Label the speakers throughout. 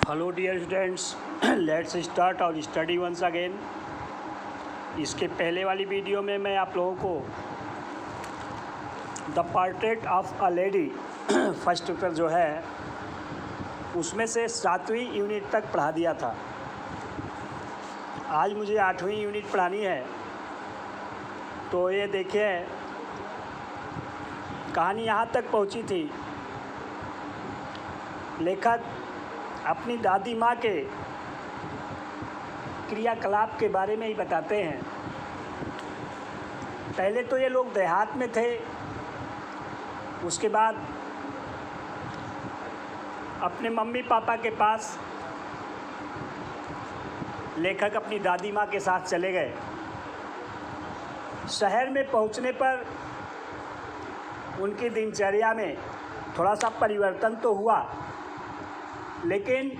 Speaker 1: Hello dear students, let's start और study once again. इसके पहले वाली वीडियो में मैं आप लोगों को the portrait of a lady first chapter जो है उसमें से 7वीं यूनिट तक पढ़ा दिया था। आज मुझे 8वीं यूनिट पढ़ानी है। तो ये देखिए, कहानी यहाँ तक पहुँची थी। लेखक अपनी दादी माँ के क्रियाकलाप के बारे में ही बताते हैं। पहले तो ये लोग देहात में थे, उसके बाद अपने मम्मी पापा के पास लेखक अपनी दादी माँ के साथ चले गए। शहर में पहुँचने पर उनकी दिनचर्या में थोड़ा सा परिवर्तन तो हुआ, लेकिन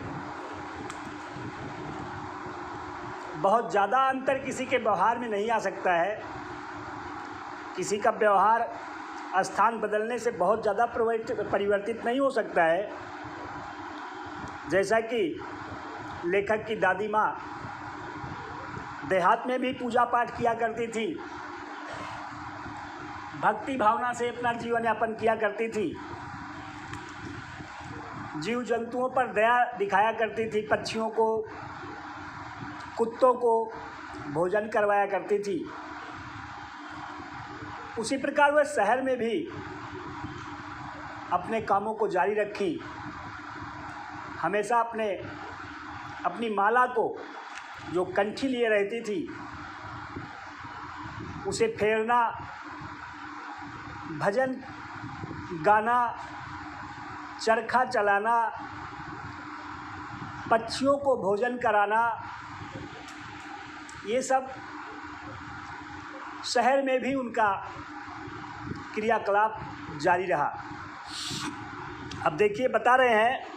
Speaker 1: बहुत ज़्यादा अंतर किसी के व्यवहार में नहीं आ सकता है। किसी का व्यवहार स्थान बदलने से बहुत ज़्यादा परिवर्तित नहीं हो सकता है। जैसा कि लेखक की दादी माँ देहात में भी पूजा पाठ किया करती थी, भक्ति भावना से अपना जीवन यापन किया करती थी, जीव जंतुओं पर दया दिखाया करती थी, पक्षियों को, कुत्तों को भोजन करवाया करती थी। उसी प्रकार वह शहर में भी अपने कामों को जारी रखी। हमेशा अपनी माला को जो कंठी लिए रहती थी उसे फेरना, भजन गाना, चरखा चलाना, पक्षियों को भोजन कराना, ये सब शहर में भी उनका क्रियाकलाप जारी रहा। अब देखिए, बता रहे हैं,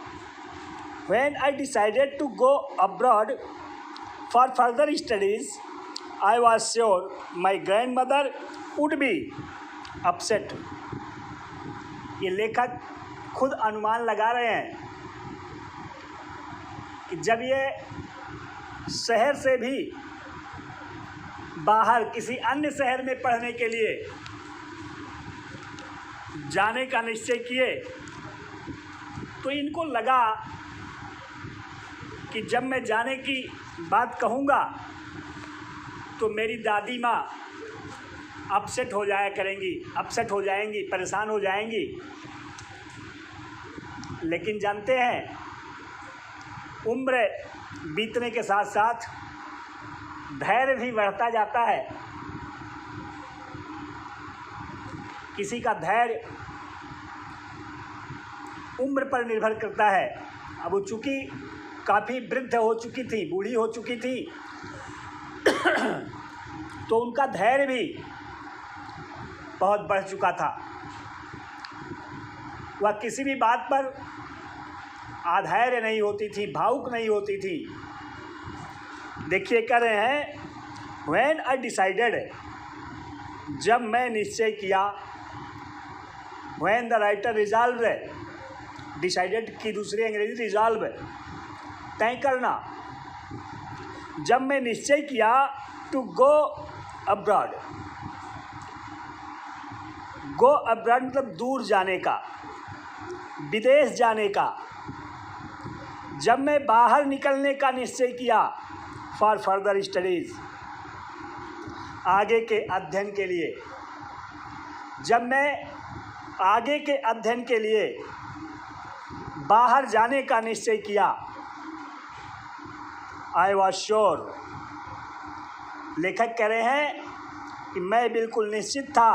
Speaker 1: When I decided to go abroad for further studies, I was sure my grandmother would be upset। ये लेखक खुद अनुमान लगा रहे हैं कि जब ये शहर से भी बाहर किसी अन्य शहर में पढ़ने के लिए जाने का निश्चय किए, तो इनको लगा कि जब मैं जाने की बात कहूँगा तो मेरी दादी माँ अपसेट हो जाएंगी, परेशान हो जाएंगी। लेकिन जानते हैं, उम्र बीतने के साथ साथ धैर्य भी बढ़ता जाता है। किसी का धैर्य उम्र पर निर्भर करता है। अब वो चूँकि काफ़ी वृद्ध हो चुकी थी, बूढ़ी हो चुकी थी, तो उनका धैर्य भी बहुत बढ़ चुका था। वह किसी भी बात पर आधैर्य नहीं होती थी, भावुक नहीं होती थी। देखिए, कह रहे हैं, When I decided, जब मैं निश्चय किया। When the writer resolved, decided की दूसरी अंग्रेजी resolve, तय करना। जब मैं निश्चय किया to go abroad, go abroad मतलब दूर जाने का, विदेश जाने का। जब मैं बाहर निकलने का निश्चय किया फॉर फर्दर स्टडीज़, आगे के अध्ययन के लिए। जब मैं आगे के अध्ययन के लिए बाहर जाने का निश्चय किया, आई वॉज श्योर, लेखक कह रहे हैं कि मैं बिल्कुल निश्चित था,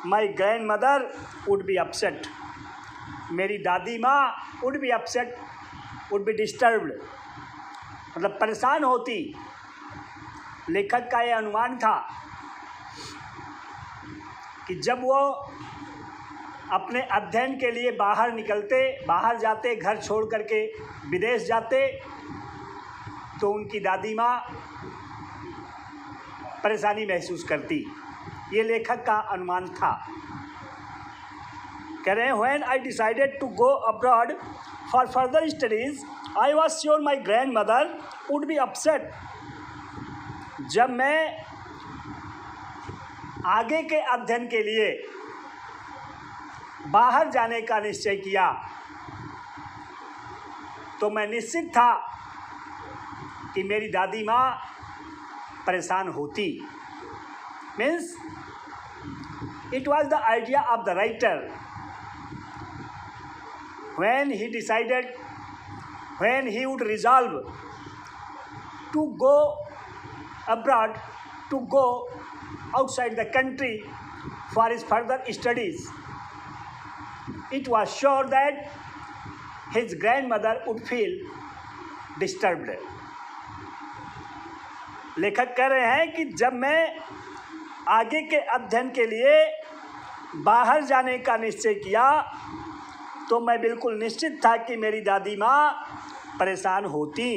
Speaker 1: my grand mother would be upset, मेरी दादी माँ would be upset, would be disturbed, मतलब परेशान होती। लेखक का यह अनुमान था कि जब वो अपने अध्ययन के लिए बाहर जाते, घर छोड़ करके विदेश जाते, तो उनकी दादी माँ परेशानी महसूस करती। ये लेखक का अनुमान था। कह रहे हैं, When I decided to go abroad for further studies, I was sure my grandmother would be upset. जब मैं आगे के अध्ययन के लिए बाहर जाने का निश्चय किया तो मैं निश्चित था कि मेरी दादी माँ परेशान होती. Means it was the idea of the writer when he decided, when he would resolve to go abroad, to go outside the country for his further studies. It was sure that his grandmother would feel disturbed. लेखक कह रहे हैं कि जब मैं आगे के अध्ययन के लिए बाहर जाने का निश्चय किया तो मैं बिल्कुल निश्चित था कि मेरी दादी माँ परेशान होती.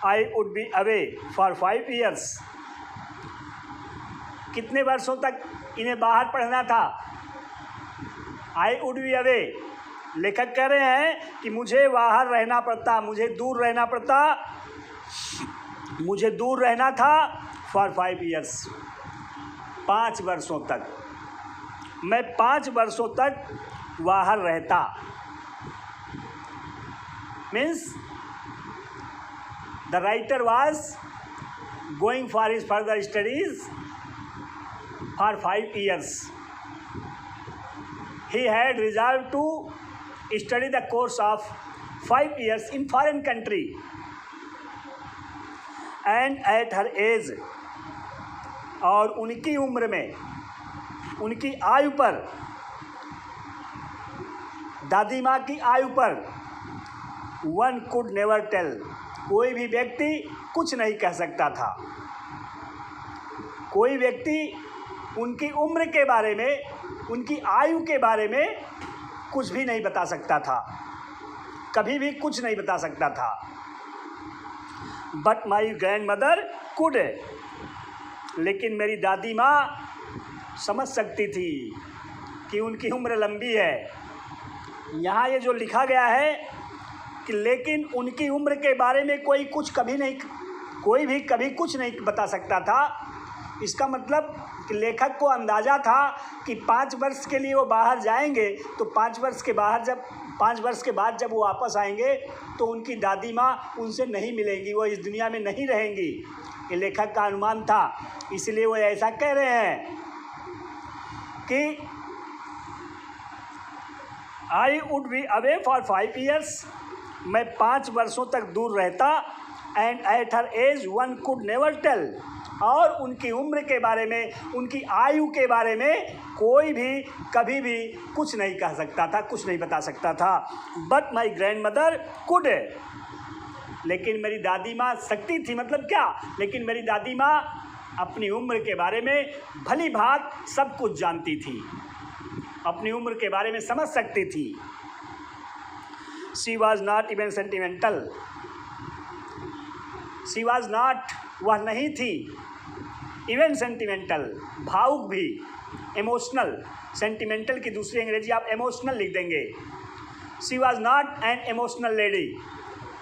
Speaker 1: I would be away for 5 years. कितने वर्षों तक इन्हें बाहर पढ़ना था? I would be away. लेखक कह रहे हैं कि मुझे बाहर रहना पड़ता, मुझे दूर रहना पड़ता, मुझे दूर रहना था for 5 years. 5 वर्षों तक मैं 5 वर्षों तक बाहर रहता. Means the writer was going for his further studies for 5 years. He had resolved to study the course of 5 years in foreign country. And at her age, और उनकी उम्र में, उनकी आयु पर, दादी माँ की आयु पर, one could never tell, कोई भी व्यक्ति कुछ नहीं कह सकता था. कोई व्यक्ति उनकी उम्र के बारे में, उनकी आयु के बारे में कुछ भी नहीं बता सकता था, कभी भी कुछ नहीं बता सकता था. But my grand mother could, लेकिन मेरी दादी माँ समझ सकती थी कि उनकी उम्र लंबी है. यहाँ ये जो लिखा गया है कि लेकिन उनकी उम्र के बारे में कोई भी कभी कुछ नहीं बता सकता था. इसका मतलब कि लेखक को अंदाज़ा था कि 5 वर्ष के लिए वो बाहर जाएंगे तो 5 वर्ष के बाद जब वो वापस आएंगे तो उनकी दादी माँ उनसे नहीं मिलेंगी, वो इस दुनिया में नहीं रहेंगी. ये लेखक का अनुमान था, इसलिए वो ऐसा कह रहे हैं कि I would be away for 5 years. मैं 5 वर्षों तक दूर रहता. And at her age one could never tell, और उनकी उम्र के बारे में, उनकी आयु के बारे में कोई भी कभी भी कुछ नहीं कह सकता था, कुछ नहीं बता सकता था. But my grand mother could, लेकिन मेरी दादी माँ सकती थी. मतलब क्या? लेकिन मेरी दादी माँ अपनी उम्र के बारे में भली भांत सब कुछ जानती थी, अपनी उम्र के बारे में समझ सकती थी. She was not even sentimental. She was not, वह नहीं थी इवन सेंटिमेंटल, भावुक भी. इमोशनल, सेंटिमेंटल की दूसरी अंग्रेजी आप इमोशनल लिख देंगे. She was not an emotional lady,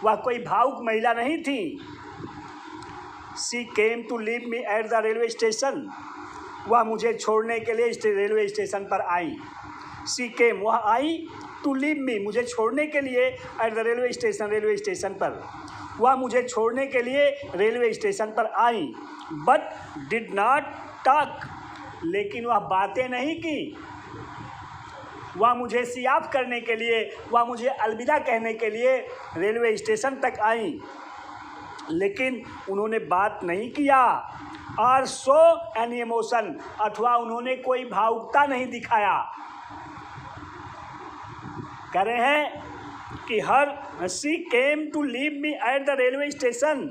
Speaker 1: वह कोई भावुक महिला नहीं थी. She came to leave me at the railway station, वह मुझे छोड़ने के लिए रेलवे स्टेशन पर आई. शी केम, वह आई, टू लीव मी, मुझे छोड़ने के लिए, एट द रेलवे स्टेशन पर, वह मुझे छोड़ने के लिए रेलवे स्टेशन पर आई. बट डिड नॉट टॉक, लेकिन वह बातें नहीं की. वह मुझे सियाफ करने के लिए, वह मुझे अलविदा कहने के लिए रेलवे स्टेशन तक आई, लेकिन उन्होंने बात नहीं किया. और सो एन इमोशन, अथवा उन्होंने कोई भावुकता नहीं दिखाया. कह रहे हैं कि her she came to leave me at the railway station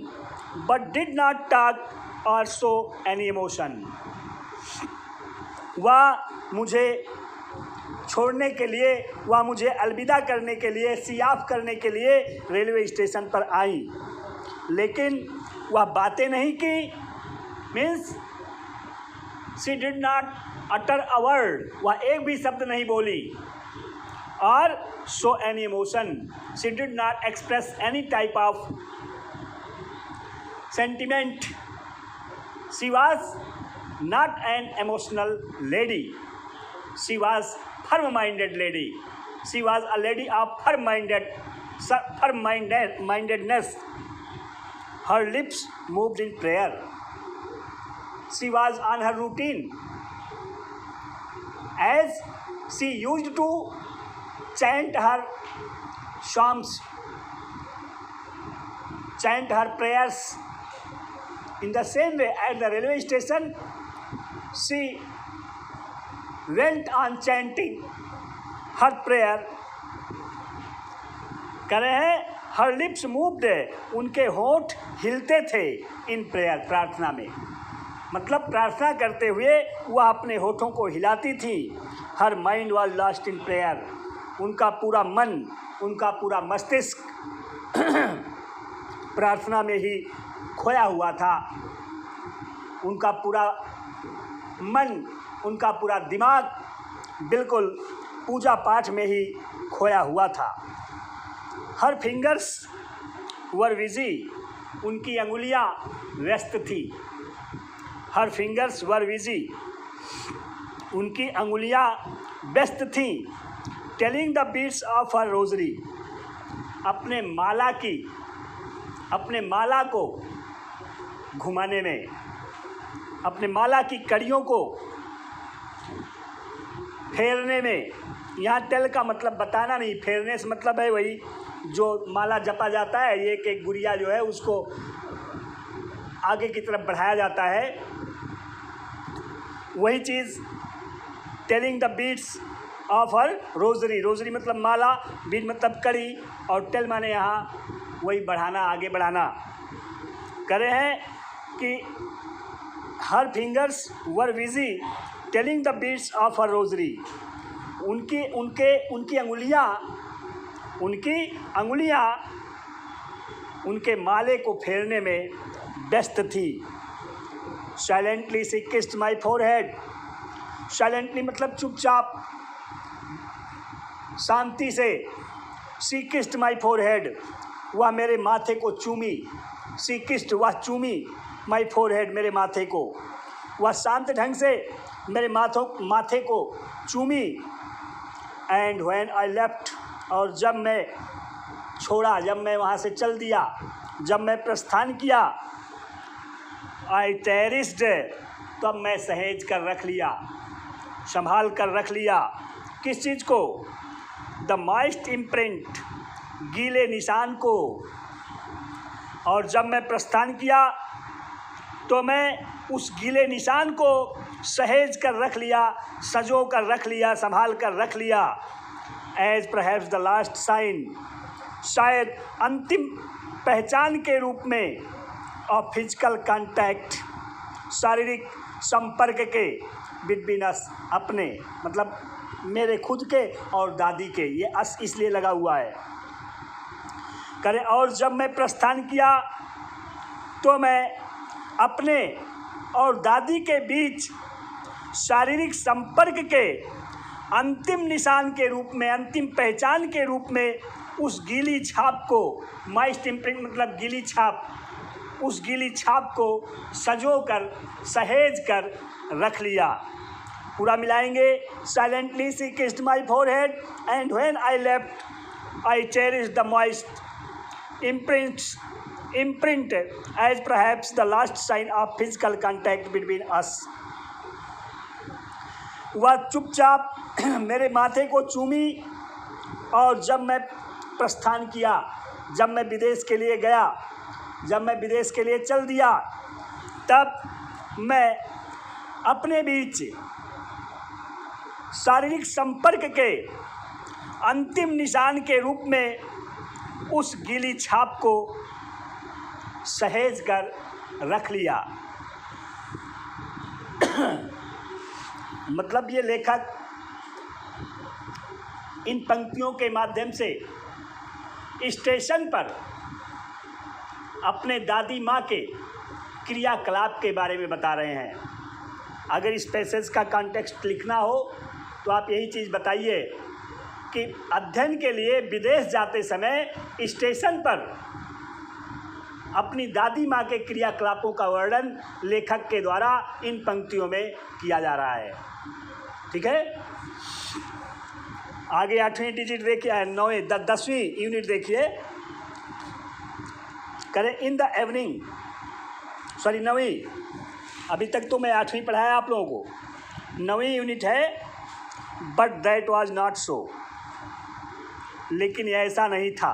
Speaker 1: but did not talk or show any emotion. वह मुझे छोड़ने के लिए, वह मुझे अलविदा करने के लिए, सियाफ करने के लिए रेलवे स्टेशन पर आई, लेकिन वह बातें नहीं की. Means she did not utter a word, वह एक भी शब्द नहीं बोली. or show any emotion. She did not express any type of sentiment. She was not an emotional lady. She was firm-minded lady. She was a lady of firm-mindedness. Her lips moved in prayer. She was on her routine, as she used to chant her psalms, chant her prayers. In the same way, at the railway station, she went on chanting her prayer. कह रहे हैं her lips moved, उनके होंठ हिलते थे in prayer, प्रार्थना में। मतलब प्रार्थना करते हुए वह अपने होठों को हिलाती थी। Her mind was lost in prayer, उनका पूरा मन, उनका पूरा मस्तिष्क प्रार्थना में ही खोया हुआ था। उनका पूरा मन, उनका पूरा दिमाग बिल्कुल पूजा पाठ में ही खोया हुआ था। हर फिंगर्स वर बिजी, उनकी अंगुलियां व्यस्त थी। हर फिंगर्स वर बिजी, उनकी अंगुलियां व्यस्त थीं। Telling the beats of her rosary, अपने माला को घुमाने में, अपने माला की कड़ियों को फेरने में। यहाँ टेल का मतलब बताना नहीं, फेरने से मतलब है वही जो माला जपा जाता है, एक गुड़िया जो है उसको आगे की तरफ बढ़ाया जाता है, वही चीज़ telling the beats of her rosary. Rosary मतलब माला, बीट मतलब कड़ी, और टेल माने यहाँ वही बढ़ाना, आगे बढ़ाना। कह रहे हैं कि her fingers were busy telling the beats of her rosary, उनकी अंगुलियाँ उनके माले को फेरने में व्यस्त थी। Silently she kissed my forehead, silently मतलब चुपचाप, शांति से। शी किस्ड माई फोरहेड, वह मेरे माथे को चूमी। शी किस्ड, वह चूमी, माई फोरहेड, मेरे माथे को। वह शांत ढंग से मेरे माथे को चूमी। एंड व्हेन आई लेफ्ट, और जब मैं छोड़ा, जब मैं वहाँ से चल दिया, जब मैं प्रस्थान किया, आई चेरिश्ड, तब मैं सहेज कर रख लिया, संभाल कर रख लिया। किस चीज़ को? द मॉइस्ट इम्प्रिंट, गीले निशान को। और जब मैं प्रस्थान किया तो मैं उस गीले निशान को सहेज कर रख लिया, सजो कर रख लिया, संभाल कर रख लिया। As perhaps the last sign, शायद अंतिम पहचान के रूप में, ऑफ फिजिकल कांटेक्ट, शारीरिक संपर्क के, बिटवीन अस, अपने मतलब मेरे खुद के और दादी के। ये अस इसलिए लगा हुआ है। करें, और जब मैं प्रस्थान किया तो मैं अपने और दादी के बीच शारीरिक संपर्क के अंतिम निशान के रूप में, अंतिम पहचान के रूप में उस गीली छाप को, मॉइस्ट इम्प्रिंट मतलब गीली छाप, उस गीली छाप को सजो कर, सहेज कर रख लिया। पूरा मिलाएंगे। Silently she kissed my forehead and when I left I cherish the moist imprint as perhaps the last sign of physical contact between us. वह चुपचाप मेरे माथे को चूमी, और जब मैं प्रस्थान किया, जब मैं विदेश के लिए गया, जब मैं विदेश के लिए चल दिया, तब मैं अपने बीच शारीरिक संपर्क के अंतिम निशान के रूप में उस गीली छाप को सहेज कर रख लिया। मतलब ये लेखक इन पंक्तियों के माध्यम से स्टेशन पर अपने दादी माँ के क्रियाकलाप के बारे में बता रहे हैं। अगर इस पैसेज का कॉन्टेक्स्ट लिखना हो तो आप यही चीज़ बताइए कि अध्ययन के लिए विदेश जाते समय स्टेशन पर अपनी दादी माँ के क्रियाकलापों का वर्णन लेखक के द्वारा इन पंक्तियों में किया जा रहा है। ठीक है, आगे 8वीं डिजिट देखिए, 10वीं यूनिट देखिए, करें इन द इवनिंग, सॉरी 9वीं, अभी तक तो मैं 8वीं पढ़ाया आप लोगों को, 9वीं यूनिट है। But that was not so, लेकिन ऐसा नहीं था।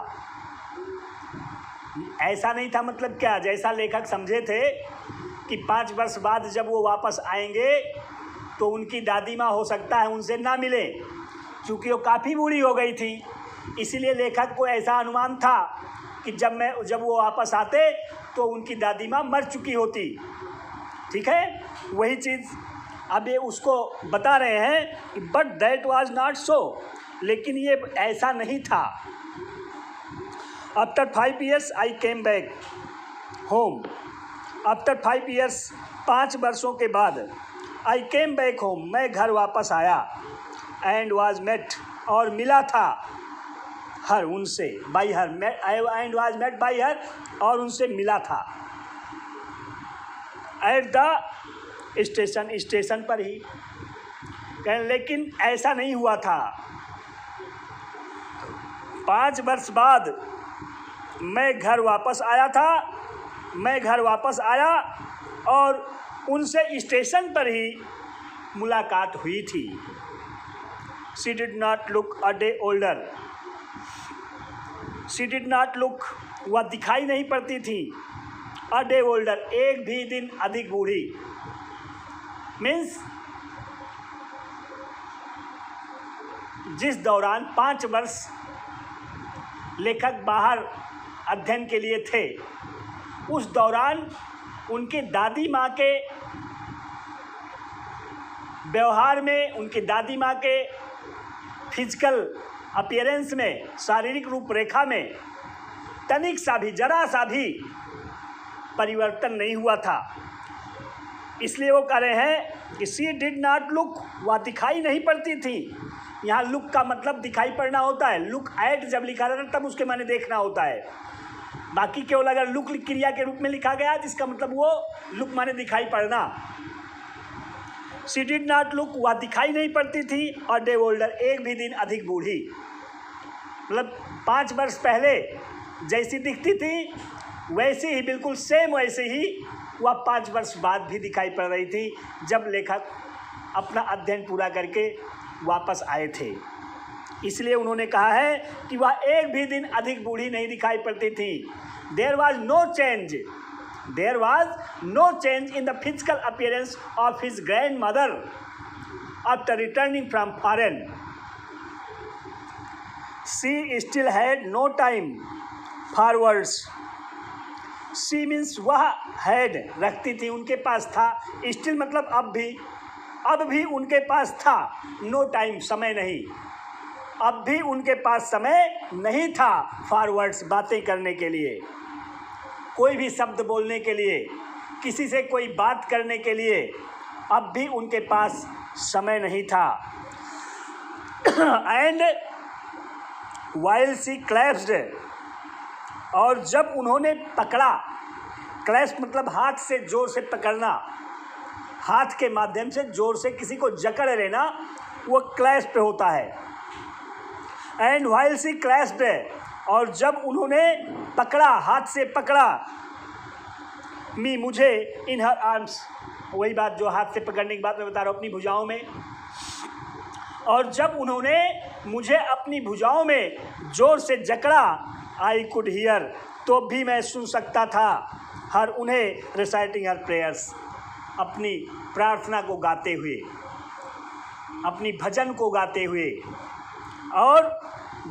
Speaker 1: ऐसा नहीं था मतलब क्या? जैसा लेखक समझे थे कि 5 वर्ष बाद जब वो वापस आएंगे तो उनकी दादी माँ हो सकता है उनसे ना मिले, क्योंकि वो काफ़ी बूढ़ी हो गई थी। इसीलिए लेखक को ऐसा अनुमान था कि जब वो वापस आते तो उनकी दादी माँ मर चुकी होती। ठीक है, वही चीज़ अब ये उसको बता रहे हैं कि but that was not so, लेकिन ये ऐसा नहीं था। After 5 years I came back home, after 5 years 5 वर्षों के बाद, आई केम बैक होम, मैं घर वापस आया, एंड वाज मेट, और मिला था हर उनसे, by her, and was met by her, और उनसे मिला था। एट द स्टेशन, स्टेशन पर ही, लेकिन ऐसा नहीं हुआ था। 5 वर्ष बाद मैं घर वापस आया था, मैं घर वापस आया और उनसे स्टेशन पर ही मुलाकात हुई थी। She did not look a day older, she did not look, वह दिखाई नहीं पड़ती थी, अ डे ओल्डर, एक भी दिन अधिक बूढ़ी। मीन्स जिस दौरान 5 वर्ष लेखक बाहर अध्ययन के लिए थे, उस दौरान उनकी दादी माँ के व्यवहार में, उनकी दादी माँ के फिजिकल अपीयरेंस में, शारीरिक रूपरेखा में तनिक सा भी, जरा सा भी परिवर्तन नहीं हुआ था। इसलिए वो कह रहे हैं कि शी डिड नॉट लुक, वह दिखाई नहीं पड़ती थी। यहाँ लुक का मतलब दिखाई पड़ना होता है। लुक एट जब लिखा रहता है तब उसके माने देखना होता है। बाकी केवल अगर लुक क्रिया के रूप में लिखा गया जिसका मतलब वो लुक माने दिखाई पड़ना। शी डिड नॉट लुक, वह दिखाई नहीं पड़ती थी, और डे ओल्डर, एक भी दिन अधिक बूढ़ी। मतलब 5 वर्ष पहले जैसी दिखती थी वैसे ही, बिल्कुल सेम वैसे ही वह 5 वर्ष बाद भी दिखाई पड़ रही थी जब लेखक अपना अध्ययन पूरा करके वापस आए थे। इसलिए उन्होंने कहा है कि वह एक भी दिन अधिक बूढ़ी नहीं दिखाई पड़ती थी। There was no change, there was no change in the physical appearance of his grandmother after returning from foreign. She still had no time for words. She means वह हैड, रखती थी, उनके पास था। स्टिल मतलब अब भी उनके पास था। नो टाइम, समय नहीं, अब भी उनके पास समय नहीं था। फॉरवर्ड्स, बातें करने के लिए, कोई भी शब्द बोलने के लिए, किसी से कोई बात करने के लिए अब भी उनके पास समय नहीं था। एंड वाइल शी क्लैप्स्ड, और जब उन्होंने पकड़ा, क्लैप्स मतलब हाथ से जोर से पकड़ना, हाथ के माध्यम से जोर से किसी को जकड़ लेना, वो क्लैप्स पे होता है। एंड वाइल शी क्लैप्स्ड, और जब उन्होंने पकड़ा, हाथ से पकड़ा, मी, मुझे, इन हर आर्म्स, वही बात जो हाथ से पकड़ने की बात मैं बता रहा हूँ, अपनी भुजाओं में। और जब उन्होंने मुझे अपनी भुजाओं में जोर से जकड़ा, आई कुड हियर, तो भी मैं सुन सकता था, हर, उन्हें, रिसाइटिंग हर प्रेयर्स, अपनी प्रार्थना को गाते हुए, अपनी भजन को गाते हुए। और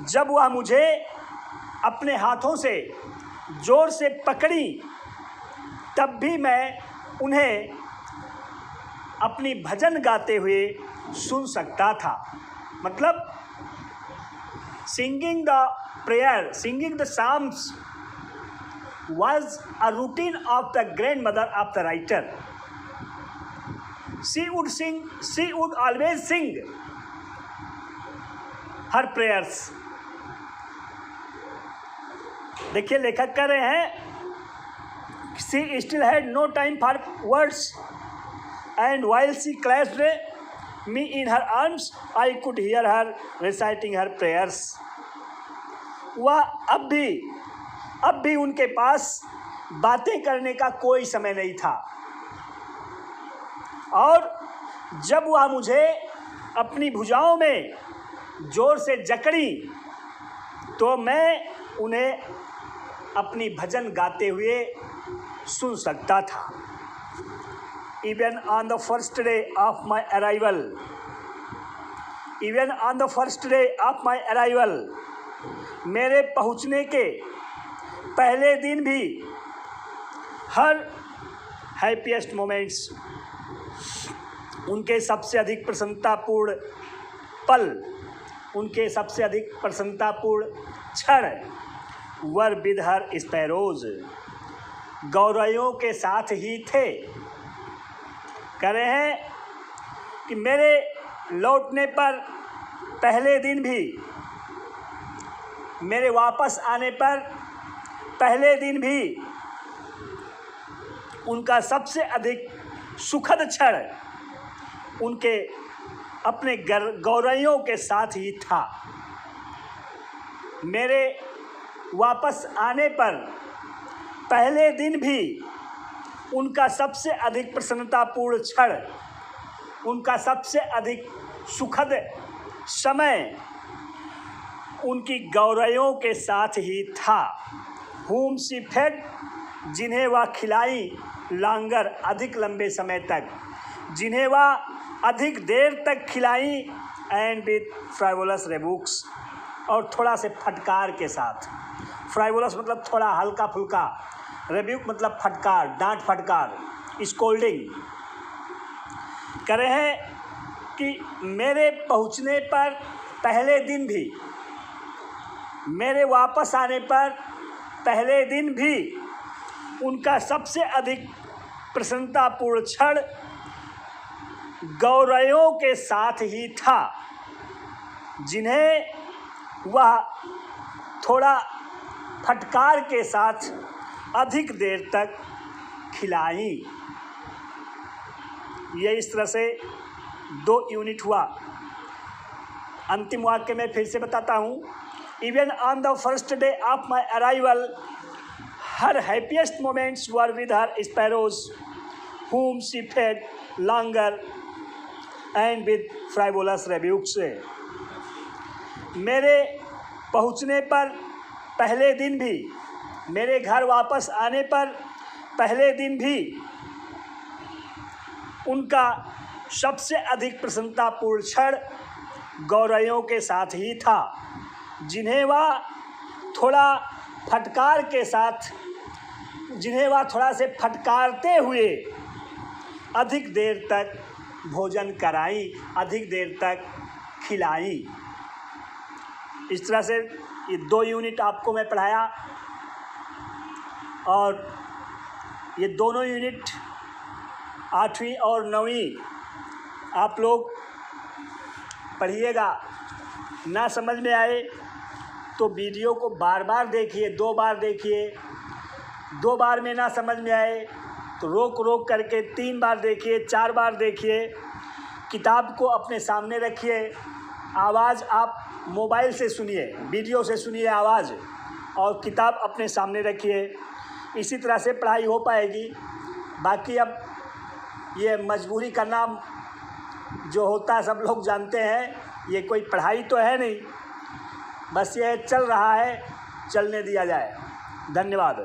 Speaker 1: जब वह मुझे अपने हाथों से जोर से पकड़ी, तब भी मैं उन्हें अपनी भजन गाते हुए सुन सकता था। मतलब singing the prayer, singing the psalms was a routine of the grandmother of the writer. She would always sing. her prayers. देखिए लेखक कह रहे हैं, she still had no time for words, and while she clasped me in her arms, I could hear her reciting her prayers. वह अब भी उनके पास बातें करने का कोई समय नहीं था, और जब वह मुझे अपनी भुजाओं में जोर से जकड़ी तो मैं उन्हें अपनी भजन गाते हुए सुन सकता था. Even on the first day of my arrival, मेरे पहुंचने के पहले दिन भी हर हैप्पीएस्ट मोमेंट्स, उनके सबसे अधिक प्रसन्नतापूर्ण पल, उनके सबसे अधिक प्रसन्नतापूर्ण क्षण वर विद हर स्पैरोज, गौरवों के साथ ही थे. कह रहे हैं कि मेरे लौटने पर पहले दिन भी, मेरे वापस आने पर पहले दिन भी उनका सबसे अधिक सुखद क्षण उनके अपने गौरवों के साथ ही था. मेरे वापस आने पर पहले दिन भी उनका सबसे अधिक प्रसन्नतापूर्ण क्षण, उनका सबसे अधिक सुखद समय उनकी गौरवों के साथ ही था. whom she fed, जिन्हें वह खिलाई लांगर, अधिक लंबे समय तक, जिन्हें वह अधिक देर तक खिलाई, एंड विद फ्राइवोलस रेबुक्स, और थोड़ा से फटकार के साथ. फ्राइवोलस मतलब थोड़ा हल्का फुल्का, रेब्यूक मतलब फटकार, डांट फटकार, स्कोल्डिंग. कह रहे हैं कि मेरे पहुंचने पर पहले दिन भी, मेरे वापस आने पर पहले दिन भी उनका सबसे अधिक प्रसन्नतापूर्ण क्षण गौरवों के साथ ही था, जिन्हें वह थोड़ा फटकार के साथ अधिक देर तक खिलाई. ये इस तरह से 2 यूनिट हुआ. अंतिम वाक्य में फिर से बताता हूँ. Even on the first day of my arrival, her happiest moments were with her sparrows, whom she fed longer, and with frivolous rebukes. मेरे पहुँचने पर पहले दिन भी, मेरे घर वापस आने पर पहले दिन भी उनका सबसे अधिक प्रसन्नतापूर्ण क्षण गौरवों के साथ ही था, जिन्हें वह थोड़ा फटकार के साथ, जिन्हें वह थोड़ा से फटकारते हुए अधिक देर तक भोजन कराई, अधिक देर तक खिलाई. इस तरह से ये 2 यूनिट आपको मैं पढ़ाया, और ये दोनों यूनिट 8वीं और 9वीं आप लोग पढ़िएगा. ना समझ में आए तो वीडियो को बार बार देखिए, 2 बार देखिए. 2 बार में ना समझ में आए तो रोक करके 3 बार देखिए, 4 बार देखिए. किताब को अपने सामने रखिए, आवाज़ आप मोबाइल से सुनिए, वीडियो से सुनिए आवाज़, और किताब अपने सामने रखिए. इसी तरह से पढ़ाई हो पाएगी. बाकी अब ये मजबूरी का नाम जो होता है सब लोग जानते हैं, ये कोई पढ़ाई तो है नहीं, बस ये चल रहा है, चलने दिया जाए. धन्यवाद.